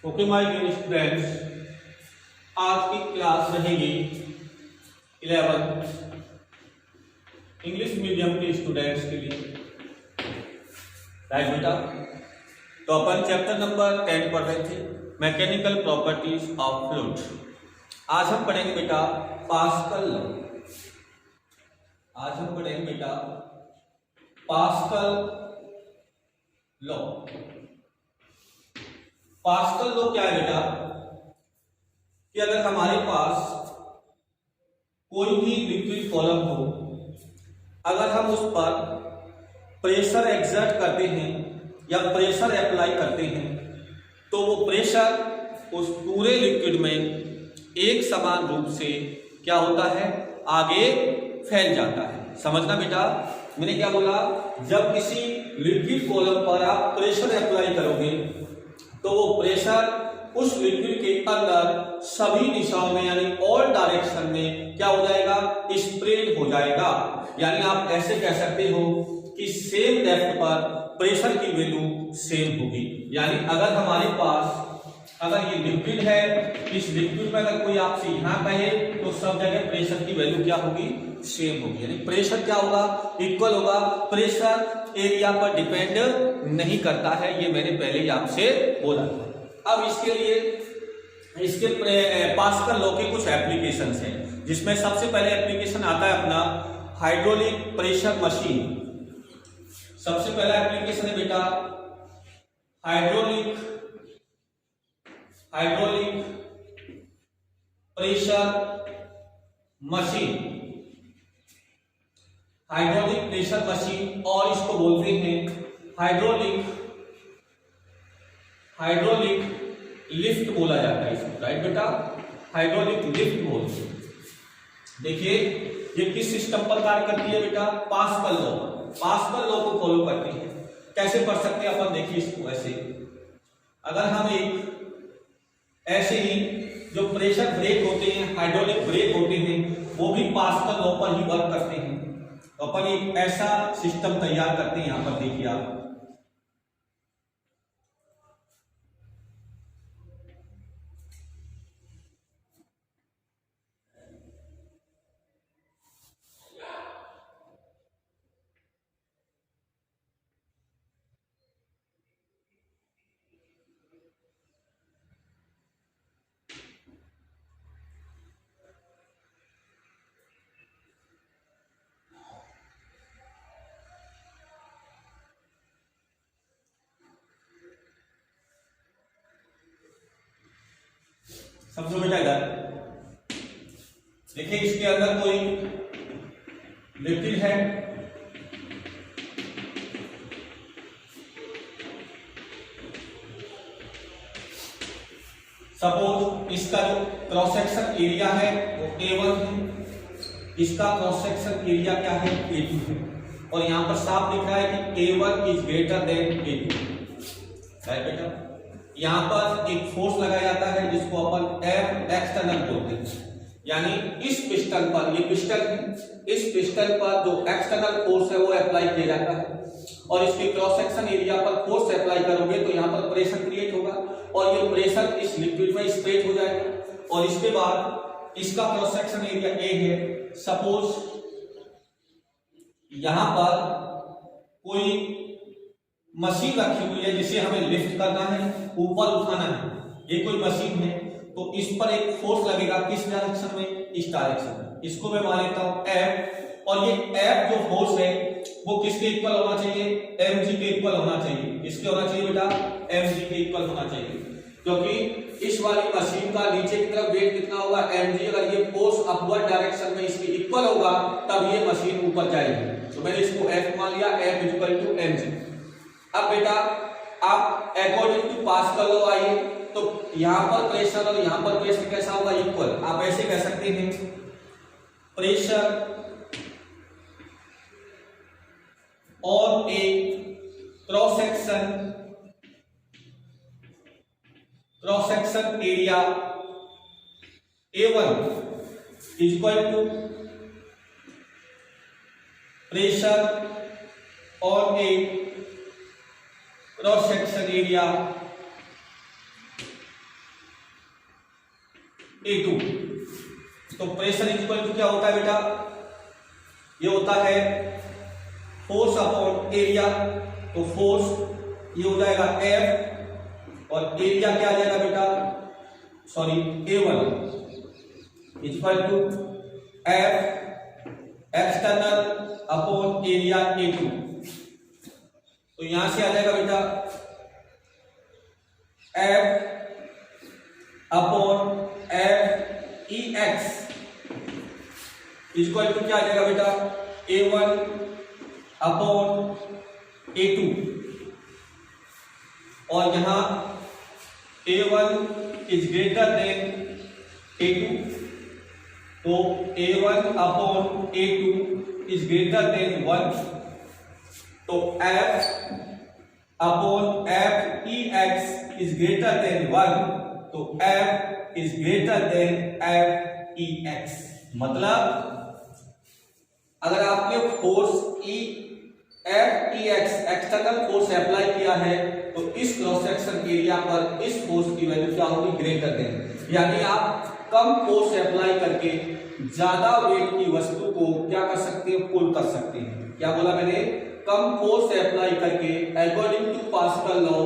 Okay my dear students, आज की class रहेगी 11 इंग्लिश मीडियम के स्टूडेंट्स के लिए। राइट बेटा, तो अपन चैप्टर नंबर 10 पढ़ रहे थे, मैकेनिकल प्रॉपर्टीज ऑफ फ्लूइड। आज हम पढ़ेंगे बेटा पास्कल लॉ। आज हम पढ़ेंगे बेटा पास्कल लॉ। पास्कल लॉ क्या है बेटा कि अगर हमारे पास कोई भी लिक्विड फॉर्म हो, अगर हम उस पर प्रेशर एक्सर्ट करते हैं या प्रेशर अप्लाई करते हैं तो वो प्रेशर उस पूरे लिक्विड में एक समान रूप से क्या होता है, आगे फैल जाता है। समझना बेटा, मैंने क्या बोला, जब किसी लिक्विड कॉलम पर आप प्रेशर अप्लाई करोगे तो वो प्रेशर उस लिक्विड के अंदर सभी दिशाओं में यानी ऑल डायरेक्शन में क्या हो जाएगा, स्प्रेड हो जाएगा। यानी आप ऐसे कह सकते हो कि सेम डेप्थ पर प्रेशर की वैल्यू सेम होगी। यानी अगर हमारे पास अगर ये लिक्विड है, इस लिक्विड में अगर कोई आपसे यहां कहे तो सब जगह प्रेशर की वैल्यू क्या होगी, सेम होगी। यानी प्रेशर क्या होगा, इक्वल होगा। प्रेशर एरिया पर डिपेंड नहीं करता है, ये मैंने पहले ही आपसे बोला था। अब इसके लिए इसके पास्कल लॉ के कुछ एप्लीकेशंस हैं, जिसमें सबसे पहले एप्लीकेशन आता है अपना हाइड्रोलिक प्रेशर मशीन। सबसे पहला एप्लीकेशन है बेटा hydraulic pressure machine. Hydraulic pressure machine, और इसको बोलते हैं हाइड्रोलिक लिफ्ट बोला जाता है इसको। राइट बेटा, हाइड्रोलिक लिफ्ट बोलते हैं। देखिए ये किस सिस्टम पर कार्य करती है बेटा, पास्कल लॉ। पास्कल लॉ को फॉलो करती है। कैसे पढ़ सकते हैं अपन, देखिए इसको ऐसे, अगर हम एक ऐसे ही जो प्रेशर ब्रेक होते हैं, हाइड्रोलिक ब्रेक होते हैं, वो भी पास्कल लॉ पर ही वर्क करते हैं। तो अपन एक ऐसा सिस्टम तैयार करते हैं। यहां पर देखिए आप, समझो बेटा। इधर देखिए इसके अंदर कोई लिक्विड है, सपोज इसका जो क्रॉस सेक्शन एरिया है वो A1 है, इसका क्रॉस सेक्शन एरिया क्या है, A2 है, और यहां पर साफ लिखा है कि A1 is greater than A2। Right बेटा, यहां पर एक फोर्स लगाया जाता है जिसको अपन F एक्सटर्नल बोलते हैं। यानी इस पिस्टन पर, ये पिस्टन है, इस पिस्टन पर जो एक्सटर्नल फोर्स है वो अप्लाई किया जाता है, और इसके क्रॉस सेक्शन एरिया पर फोर्स अप्लाई करोगे तो यहां पर प्रेशर क्रिएट होगा, और ये प्रेशर इस लिक्विड में स्प्रेड हो जाएगा। और इसके बाद इसका क्रॉस सेक्शन एरिया A है। सपोज यहां पर कोई मशीन रखी हुई है जिसे हमें लिफ्ट करना है, ऊपर उठाना है, ये कोई मशीन है, तो इस पर एक फोर्स लगेगा, किस डायरेक्शन में, इस डायरेक्शन में। इसको मैं मान लेता हूं F, और ये F जो फोर्स है वो किसके इक्वल होना चाहिए, mg के इक्वल होना चाहिए। इसके होना चाहिए बेटा mg के इक्वल होना चाहिए, क्योंकि इस वाली मशीन का नीचे की तरफ वेट कितना होगा, mg। अगर ये फोर्स अपवर्ड डायरेक्शन में इसके इक्वल होगा तब ये मशीन ऊपर जाएगी। तो मैंने इसको F मान लिया, F इक्वल टू mg। अब बेटा आप अकॉर्डिंग टू पास्कल लॉ आइए, तो यहां पर प्रेशर और यहां पर प्रेशर कैसा होगा, इक्वल। आप ऐसे कह सकते हैं प्रेशर और एक cross section area A1 equal to pressure और A cross section area A2। तो प्रेशर इक्वल टू क्या होता है बेटा, ये होता है फोर्स अपॉन एरिया। तो फोर्स ये हो जाएगा F और एरिया क्या आ जाएगा बेटा, sorry A1 equal to F external upon area A2। तो यहां से आ जाएगा बेटा F upon F E X equal to क्या आ जाएगा बेटा, A1 अपॉन A2। और यहां A1 is greater than A2, तो A1 upon A2 is greater than 1। तो F upon F E X is greater than 1, तो F is greater than F E X। मतलब अगर आपने force F E X external force apply किया है तो इस क्रॉस सेक्शन एरिया पर इस फोर्स की वैल्यू क्या होगी, ग्रेटर देन। यानी आप कम फोर्स अप्लाई करके ज्यादा वेट की वस्तु को क्या कर सकते हैं, पुल कर सकते हैं। क्या बोला मैंने, कम फोर्स अप्लाई करके अकॉर्डिंग टू पास्कल लॉ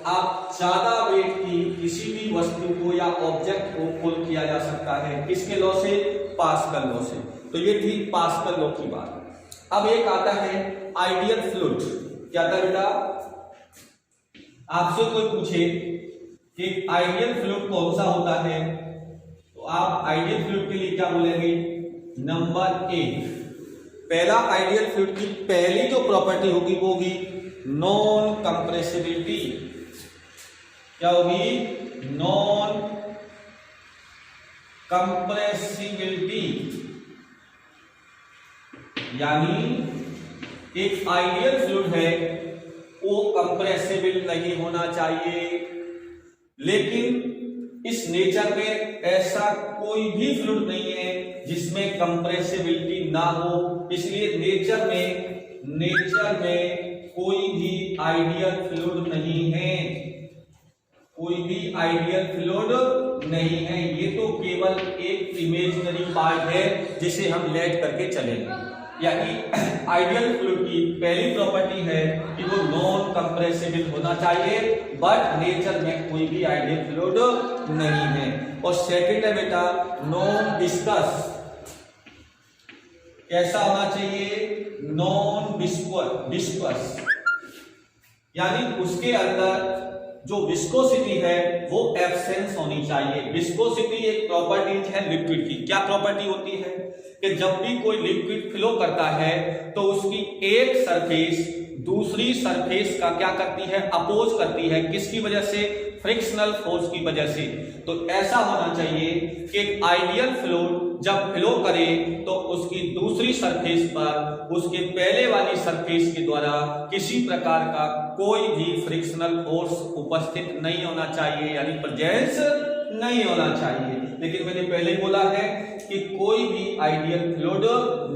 आप ज्यादा वेट की किसी भी वस्तु को या ऑब्जेक्ट को पुल किया जा सकता है। किसके लॉ से, पास्कल लॉ से। तो ये थी पास्कल लॉ की बात। अब एक आता है आइडियल फ्लूइड। क्या था बेटा, आपसे कोई पूछे कि आइडियल फ्लूइड कौन सा होता है, तो आप आइडियल फ्लूइड के लिए क्या बोलेंगे, नंबर 1 पहला आइडियल फ्लूइड की पहली जो प्रॉपर्टी होगी वो होगी नॉन कंप्रेसिबिलिटी। क्या होगी, नॉन कंप्रेसिबिलिटी। यानी एक आइडियल फ्लूइड है वो कंप्रेसिबल नहीं होना चाहिए, लेकिन इस नेचर में ऐसा कोई भी फ्लूइड नहीं है जिसमें कंप्रेसिबिलिटी ना हो। इसलिए नेचर में कोई भी आइडियल फ्लूइड नहीं है, कोई भी आइडियल फ्लूइड नहीं है। ये तो केवल एक इमेजिनरी पार्ट है जिसे हम लेट करके चलेंगे। यानी आइडियल फ्लूइड की पहली प्रॉपर्टी है कि वो नॉन कंप्रेसिबल होना चाहिए, बट नेचर में कोई भी आइडियल फ्लूइड नहीं है। और सेकंड है बेटा नॉन विस्कस। कैसा होना चाहिए, नॉन विस्कस। यानी उसके अंदर जो विस्कोसिटी है वो एब्सेंस होनी चाहिए। विस्कोसिटी एक प्रॉपर्टी है लिक्विड की। क्या प्रॉपर्टी होती है कि जब भी कोई लिक्विड फ्लो करता है तो उसकी एक सरफेस दूसरी सरफेस का क्या करती है, अपोज करती है। किसकी वजह से, फ्रिक्शनल फोर्स की वजह से। तो ऐसा होना चाहिए कि आइडियल फ्लूइड जब फ्लो करे तो उसकी दूसरी सरफेस पर उसके पहले वाली सरफेस के द्वारा किसी प्रकार का कोई भी फ्रिक्शनल फोर्स उपस्थित नहीं होना चाहिए, यानी प्रेजेंस नहीं होना चाहिए। लेकिन मैंने पहले बोला है कि कोई भी आइडियल फ्लूइड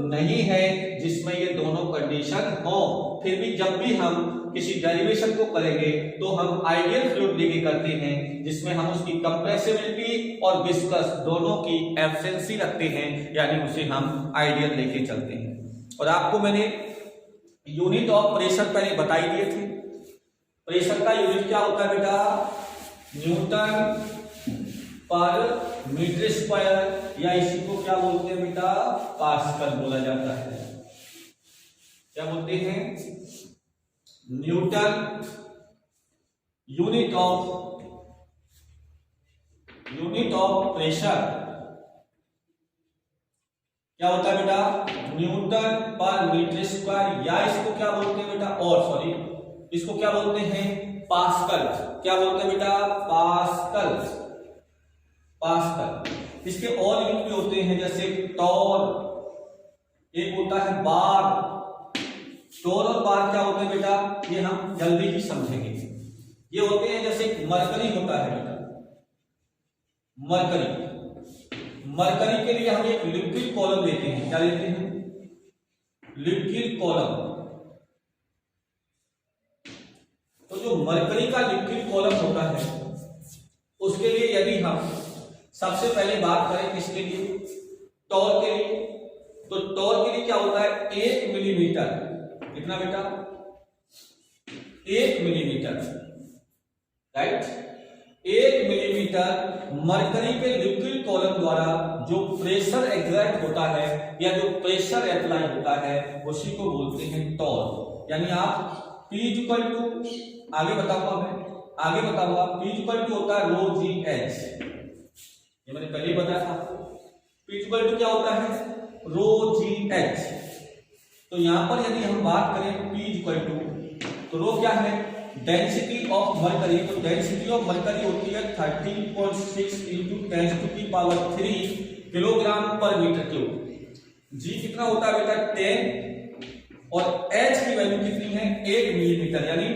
नहीं है जिसमें ये दोनों कंडीशन हो। फिर भी जब भी हम किसी डेरिवेशन को करेंगे तो हम आइडियल फ्लूइड लेके करते हैं जिसमें हम उसकी कंप्रेसिबिलिटी और विस्कस दोनों की एब्सेंसी रखते हैं, यानी उसे हम आइडियल लेके चलते हैं। और आपको मैंने यूनिट ऑफ प्रेशर पहले बताई दिए थे। प्रेशर का यूनिट क्या होता है बेटा, न्यूटन पर मीटर स्क्वायर, या इसी को क्या बोलते हैं बेटा, पास्कल बोला जाता है। क्या बोलते हैं, न्यूटन यूनिट ऑफ प्रेशर क्या होता है बेटा, न्यूटन पर मीटर स्क्वायर, या इसको क्या बोलते हैं बेटा, और सॉरी इसको क्या बोलते हैं, पास्कल। क्या बोलते हैं बेटा, पास्कल। इसके और यूनिट भी होते हैं जैसे टॉर, एक होता है बार। टॉर और बार क्या होते हैं बेटा, ये हम जल्दी ही समझेंगे। ये होते हैं जैसे मरकरी होता है बेटा, मरकरी के लिए हम एक लिक्विड कॉलम लेते हैं। क्या लेते हैं, लिक्विड कॉलम, तो जो मरकरी का लिक्विड कॉलम होता है उसके लिए यदि हम सबसे पहले बात करें किसके लिए, टॉर के लिए, तो टॉर के लिए क्या होता है 1 मिलीमीटर, कितना बेटा 1 मिलीमीटर, राइट। 1 मिलीमीटर मरकरी के लिक्विड कॉलम द्वारा जो प्रेशर एग्जर्ट होता है या जो प्रेशर अप्लाई होता है उसी को बोलते हैं टॉर। यानी आप P इक्वल टू, आगे बताऊंगा P इक्वल टू होता है रो जी एच, ये मैंने पहले ही बताया था। P इक्वल टू क्या होता है रो जी एच। तो यहां पर यदि हम बात करें P इक्वल टू, तो रो क्या है डेंसिटी ऑफ मरकरी, तो डेंसिटी ऑफ मरकरी होती है 13.6 इंटू 10⁻³ किलोग्राम पर मीटर क्यूब। जी कितना होता है बेटा 10, और H की वैल्यू कितनी है 1 मिलीमीटर, यानी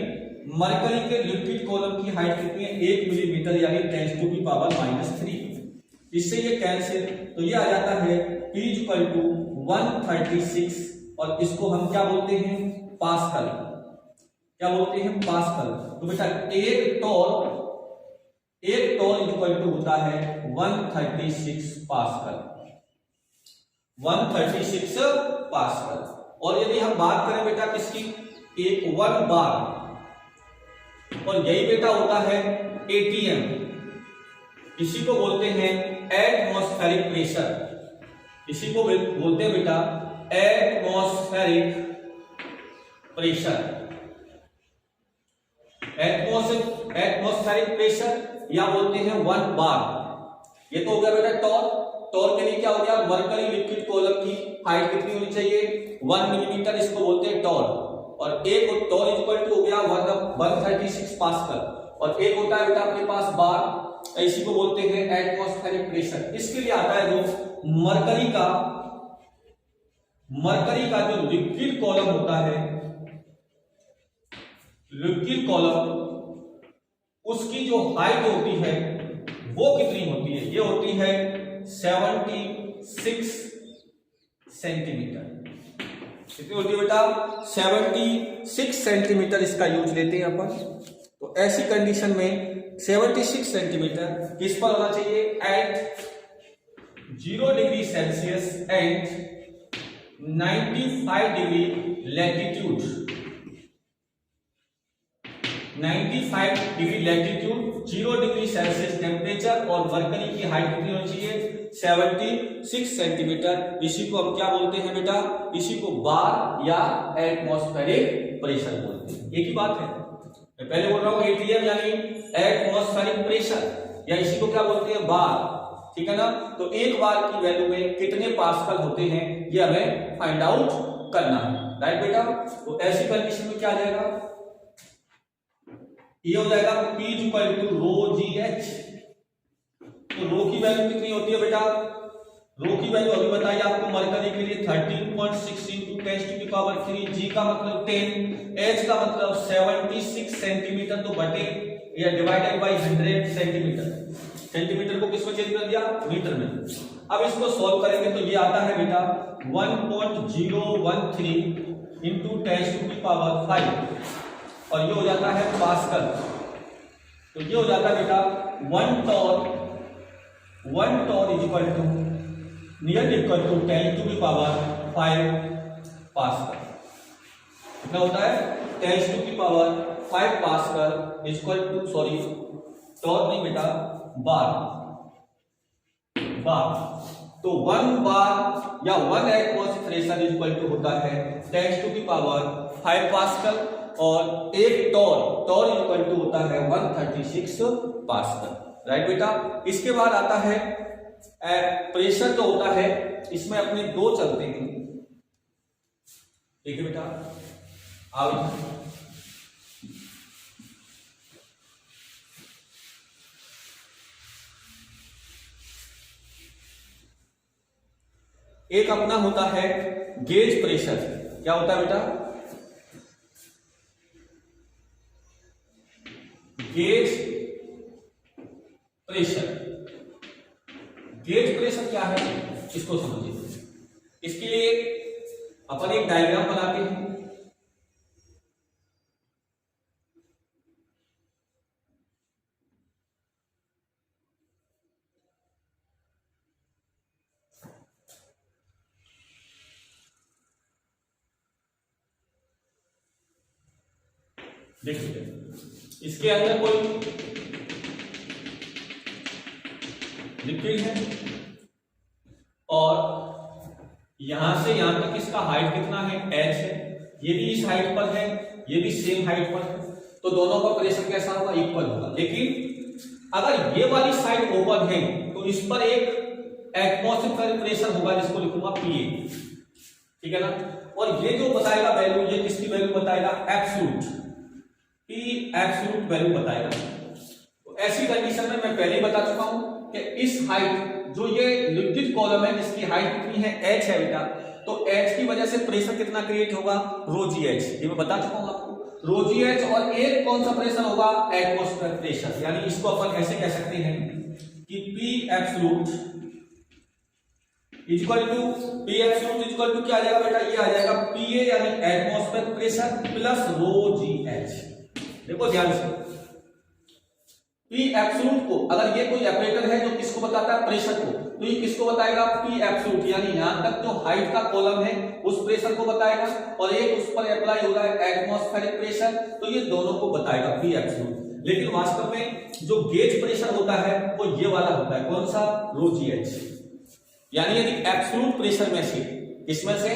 मरकरी के लिक्विड कॉलम की हाइट कितनी है 1 मिलीमीटर, यानी 10⁻³ इससे ये कैंसिल, तो ये आ जाता है P इक्वल टू 136, और इसको हम क्या बोलते हैं पास्कल, क्या बोलते हैं पास्कल। तो बेटा एक टॉर इक्वल टू होता है 136 पास्कल, 136 पास्कल। और यदि हम बात करें बेटा किसकी, एक 1 बार, और यही बेटा होता है ATM, इसी को बोलते हैं एटमॉस्फेरिक प्रेशर, इसी को बोलते हैं बेटा एटमॉस्फेरिक प्रेशर, एटमॉस्फेरिक प्रेशर या बोलते हैं 1 बार। ये तो हो गया बेटा टॉर के लिए क्या हो गया मरकरी लिक्विड कॉलम की हाइट कितनी होनी चाहिए 1 मिलीमीटर, इसको बोलते हैं टॉर। और एक टॉर इक्वल टू हो गया 136 पास्कल, और एक होता है बेटा अपने पास बार, इसी को बोलते हैं एटमॉस्फेरिक प्रेशर। इसके लिए आता है जो मरकरी का जो लिक्विड कॉलम होता है, लिक्विड कॉलम, उसकी जो हाइट होती है वो कितनी होती है, ये होती है 76 सेंटीमीटर। कितनी होती है बेटा 76 सेंटीमीटर, इसका यूज लेते हैं अपन। तो ऐसी कंडीशन में 76 सेंटीमीटर किस पर होना चाहिए at 0 degree Celsius and 95 degree latitude, 95 degree latitude, 0 degree Celsius temperature, और मरकरी की हाइट कितनी होनी चाहिए 76 सेंटीमीटर। इसी को हम क्या बोलते हैं बेटा, इसी को बार या एटमॉस्फेरिक प्रेशर बोलते हैं। एक ही बात है, मैं पहले बोल रहा हूं ATM यानी एटमॉस्फेरिक प्रेशर, या इसी को क्या बोलते हैं बार, ठीक है ना। तो एक बार की वैल्यू में कितने पास्कल होते हैं ये हमें फाइंड आउट करना है, राइट बेटा। तो ऐसी कंडीशन में क्या आ जाएगा, ये हो जाएगा P equal to rho g h. तो रो की वैल्यू कितनी होती है बेटा, रो की वैल्यू अभी बताइए आपको मरकरी के लिए 13.6 इंटू 10⁻³, जी का मतलब 10, एच का मतलब 76 सेंटीमीटर, तो बटे या डिवाइडेड बाई 100 सेंटीमीटर, सेंटीमीटर को किसमें चेंज कर दिया मीटर में। अब इसको सॉल्व करेंगे तो ये आता है बेटा 1.013 इंटू 10⁵, और ये हो जाता है पास्कल। तो ये हो जाता है बेटा 1 torr equal to near equal to 10⁵ pascal. कितना होता है 10⁵ pascal equal to, sorry torr नहीं बेटा बार, तो 1 बार या 1 एटमॉस्फेरिक प्रेशर इक्वल टू होता है 10⁵ पास्कल, और एक टॉर इक्वल टू होता है 136 पास्कल, राइट बेटा। इसके बाद आता है प्रेशर जो होता है, इसमें अपने दो चलते हैं, ठीक है बेटा। आओ एक अपना होता है गेज प्रेशर, क्या होता है बेटा गेज प्रेशर। गेज प्रेशर क्या है इसको समझिए। इसके लिए अपन एक डायग्राम बनाते हैं। देखिए इसके अंदर कोई लिक्विड है और यहां से यहां तक इसका हाइट कितना है, h है। ये भी इस हाइट पर है, ये भी सेम हाइट पर है, तो दोनों का प्रेशर कैसा होगा, इक्वल होगा। लेकिन अगर ये वाली साइड ओपन है तो इस पर एक एटमॉस्फेरिक प्रेशर होगा जिसको लिखूंगा PA, ठीक है ना। और ये जो बताएगा वैल्यू, ये किसकी वैल्यू बताएगा, एब्सोल्यूट, P एब्सोल्यूट वैल्यू बताएगा। तो ऐसी कंडीशन में मैं पहले ही बता चुका हूं कि इस हाइट, जो ये लिक्विड कॉलम है जिसकी हाइट कितनी है, h है बेटा, तो h की वजह से प्रेशर कितना क्रिएट होगा, ρgh, ये मैं बता चुका हूं आपको, ρgh। और एक कौन सा प्रेशर होगा, एटमॉस्फेरिक प्रेशर। यानी इसको अपन ऐसे कह सकते हैं कि P एब्सोल्यूट इक्वल टू क्या आ जाएगा बेटा, ये आ जाएगा PA यानी एटमॉस्फेरिक प्रेशर प्लस ρgh। देखो ध्यान से, P एब्सोल्यूट को, अगर ये कोई ऑपरेटर है जो किसको बताता है, प्रेशर को, तो ये किसको बताएगा, P एब्सोल्यूट, यानी यहां तक जो हाइट का कॉलम है उस प्रेशर को बताएगा, और एक उस पर अप्लाई हो रहा है एटमॉस्फेरिक प्रेशर, तो ये दोनों को बताएगा P एब्सोल्यूट। लेकिन वास्तव में जो गेज प्रेशर होता है वो ये वाला होता है, कौन सा, ρgh। यानी यदि एब्सोल्यूट प्रेशर में से, इसमें से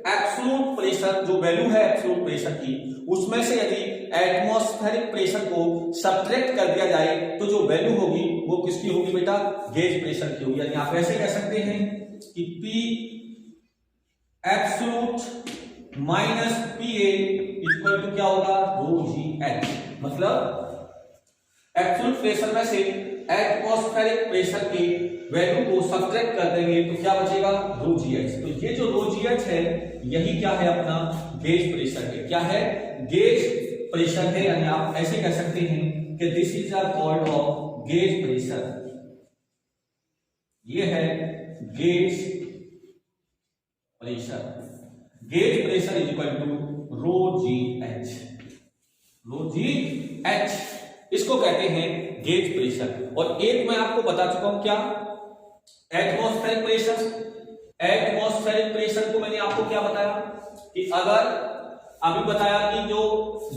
एब्सोल्यूट प्रेशर जो वैल्यू है एब्सोल्यूट प्रेशर की, उसमें से यदि एटमॉस्फेरिक प्रेशर को सब्ट्रैक्ट कर दिया जाए तो जो वैल्यू होगी वो किसकी होगी बेटा, गेज प्रेशर की होगी। यानी आप ऐसे कह सकते हैं कि P absolute minus PA equal to क्या होगा, ρgh। मतलब एब्सोल्यूट प्रेशर में से एटमॉस्फेरिक प्रेशर की वैल्यू को सब्ट्रैक्ट कर देंगे तो क्या बचेगा, ρgh। तो ये जो ρgh है यही क्या है, अपना गेज प्रेशर है। क्या है, गेज प्रेशर है। यानी आप ऐसे कह सकते हैं कि this is a called of gauge pressure, ये है gauge pressure. Gauge pressure is equal to ρgh, इसको कहते हैं गेज प्रेशर। और एक मैं आपको बता चुका हूं क्या, एटमॉस्फेरिक प्रेशर। एटमॉस्फेरिक प्रेशर को मैंने आपको क्या बताया कि अगर अभी बताया कि जो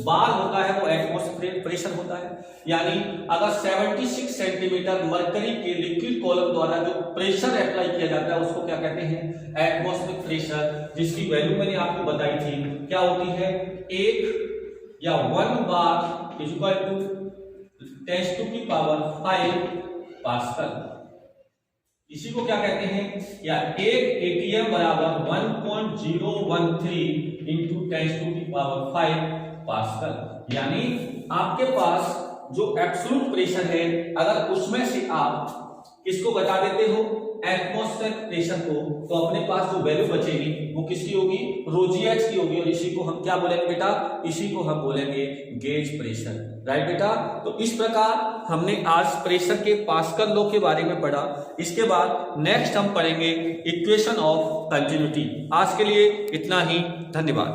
बार होता है वो एटमॉस्फेरिक प्रेशर होता है। यानी अगर 76 सेंटीमीटर मरकरी के लिक्विड कॉलम द्वारा जो प्रेशर अप्लाई किया जाता है उसको क्या कहते हैं, एटमॉस्फेरिक प्रेशर, जिसकी वैल्यू मैंने आपको बताई थी क्या होती है, 1 या 1 bar is equal to 10⁵ pascal. इसी को क्या कहते हैं, या 1 atm बराबर 1.013 इंटू 10⁵ पास्कल। यानी आपके पास जो एब्सोल्यूट प्रेशर है, अगर उसमें से आप किसको बता देते हो, एटमॉस्फेरिक प्रेशर को, तो अपने पास जो वैल्यू बचेगी वो किसकी होगी, ρgh की होगी। और इसी को हम क्या बोलेंगे बेटा, इसी को हम बोलेंगे गेज प्रेशर, राइट बेटा। तो इस प्रकार हमने आज प्रेशर के पास्कल लॉ के बारे में पढ़ा। इसके बाद नेक्स्ट हम पढ़ेंगे इक्वेशन ऑफ कंटिन्यूटी। आज के लिए इतना ही, धन्यवाद।